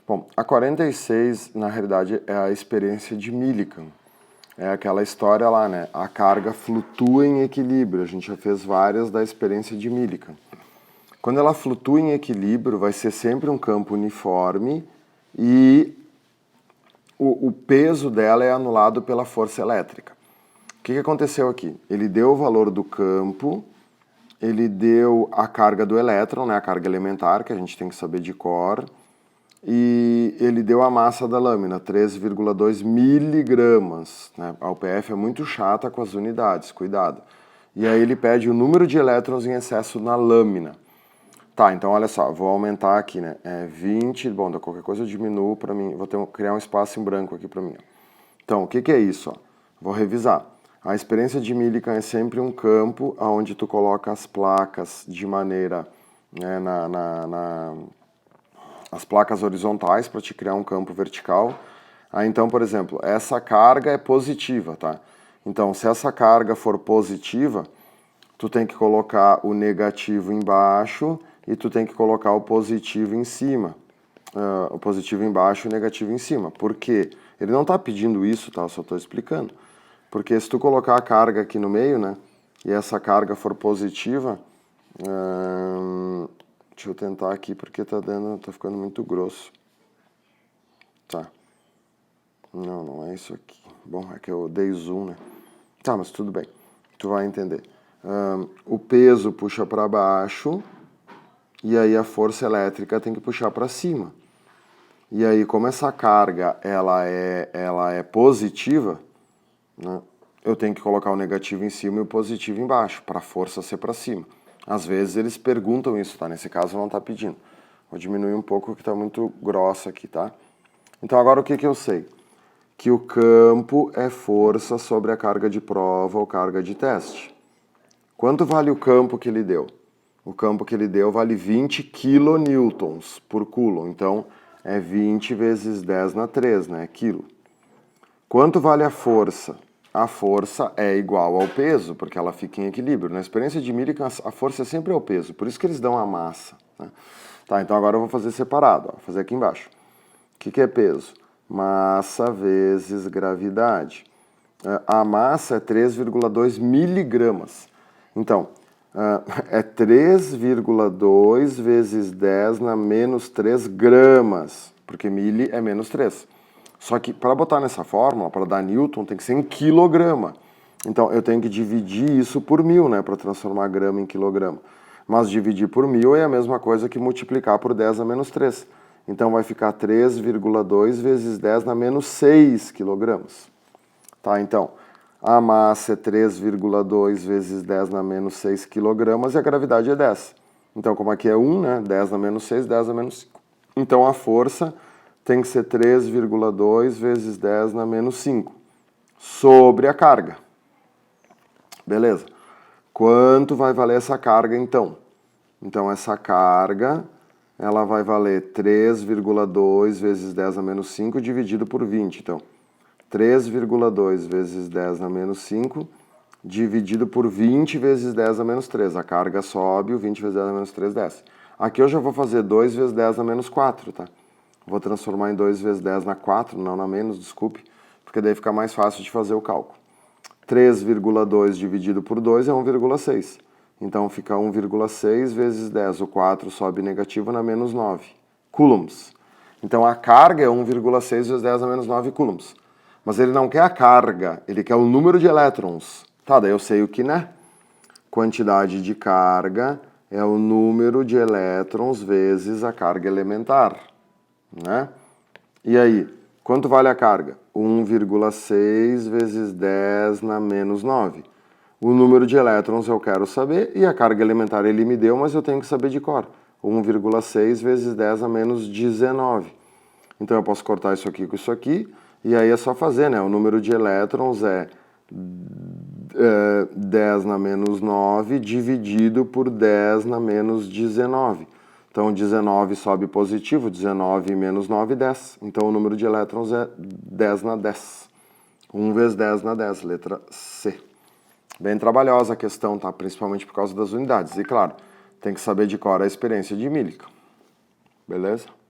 Bom, a 46, na realidade, é a experiência de Millikan. É aquela história lá, né? A carga flutua em equilíbrio. A gente já fez várias da experiência de Millikan. Quando ela flutua em equilíbrio, vai ser sempre um campo uniforme e o peso dela é anulado pela força elétrica. O que aconteceu aqui? Ele deu o valor do campo, ele deu a carga do elétron, né? A carga elementar, que a gente tem que saber de cor, e ele deu a massa da lâmina, 3,2 miligramas. Né? A UPF é muito chata com as unidades, cuidado. E aí ele pede o número de elétrons em excesso na lâmina. Tá, então olha só, vou aumentar aqui, né? 20, bom, qualquer coisa eu diminuo para mim, criar um espaço em branco aqui para mim. Então, o que é isso? Ó? Vou revisar. A experiência de Millikan é sempre um campo onde tu coloca as placas de maneira, né, as placas horizontais para te criar um campo vertical. Então, por exemplo, essa carga é positiva, tá? Então, se essa carga for positiva, tu tem que colocar o negativo embaixo e tu tem que colocar o positivo em cima. O positivo embaixo e o negativo em cima. Por quê? Ele não está pedindo isso, tá? Eu só estou explicando. Porque se tu colocar a carga aqui no meio, né? E essa carga for positiva... deixa eu tentar aqui porque tá ficando muito grosso. Tá. Não é isso aqui. Bom, é que eu dei zoom, né? Tá, mas tudo bem. Tu vai entender. O peso puxa para baixo e aí a força elétrica tem que puxar para cima. E aí, como essa carga ela é positiva, né, eu tenho que colocar o negativo em cima e o positivo embaixo, para a força ser para cima. Às vezes eles perguntam isso, tá? Nesse caso não está pedindo. Vou diminuir um pouco que está muito grossa aqui, tá? Então agora o que eu sei? Que o campo é força sobre a carga de prova ou carga de teste. Quanto vale o campo que ele deu? O campo que ele deu vale 20 kilonewtons por coulomb. Então, é 20 vezes 10 na 3, né? Quilo. Quanto vale a força? A força é igual ao peso, porque ela fica em equilíbrio. Na experiência de Millikan, a força é sempre ao peso. Por isso que eles dão a massa. Né? Tá, então agora eu vou fazer separado. Ó, vou fazer aqui embaixo. O que é peso? Massa vezes gravidade. A massa é 3,2 miligramas. Então, é 3,2 vezes 10 na menos 3 gramas, porque mili é menos 3. Só que para botar nessa fórmula, para dar newton, tem que ser em quilograma. Então, eu tenho que dividir isso por 1000, né, para transformar grama em quilograma. Mas dividir por 1000 é a mesma coisa que multiplicar por 10 a menos 3. Então, vai ficar 3,2 vezes 10 na menos 6 quilogramas. Tá, então, a massa é 3,2 vezes 10 na menos 6 quilogramas e a gravidade é 10. Então, como aqui é 1, né? 10 na menos 6, 10 na menos 5. Então, a força tem que ser 3,2 vezes 10 na menos 5 sobre a carga. Beleza. Quanto vai valer essa carga, então? Então, essa carga, ela vai valer 3,2 vezes 10 na menos 5 dividido por 20. Então, 3,2 vezes 10 na menos 5, dividido por 20 vezes 10 na menos 3. A carga sobe, o 20 vezes 10 na menos 3 desce. Aqui eu já vou fazer 2 vezes 10 na menos 4, tá? Vou transformar em 2 vezes 10 na 4, não na menos, desculpe, porque daí fica mais fácil de fazer o cálculo. 3,2 dividido por 2 é 1,6. Então fica 1,6 vezes 10. O 4 sobe negativo na menos 9 coulombs. Então a carga é 1,6 vezes 10 na menos 9 coulombs. Mas ele não quer a carga, ele quer o número de elétrons. Tá, daí eu sei o que, né? Quantidade de carga é o número de elétrons vezes a carga elementar, né? E aí, quanto vale a carga? 1,6 vezes 10 na menos 9. O número de elétrons eu quero saber e a carga elementar ele me deu, mas eu tenho que saber de cor. 1,6 vezes 10 a menos 19. Então eu posso cortar isso aqui com isso aqui. E aí é só fazer, né? O número de elétrons é 10 na menos 9 dividido por 10 na menos 19. Então 19 sobe positivo, 19 menos 9, 10. Então o número de elétrons é 10 na 10. 1 vezes 10 na 10, letra C. Bem trabalhosa a questão, tá? Principalmente por causa das unidades. E claro, tem que saber de cor a experiência de Millikan. Beleza?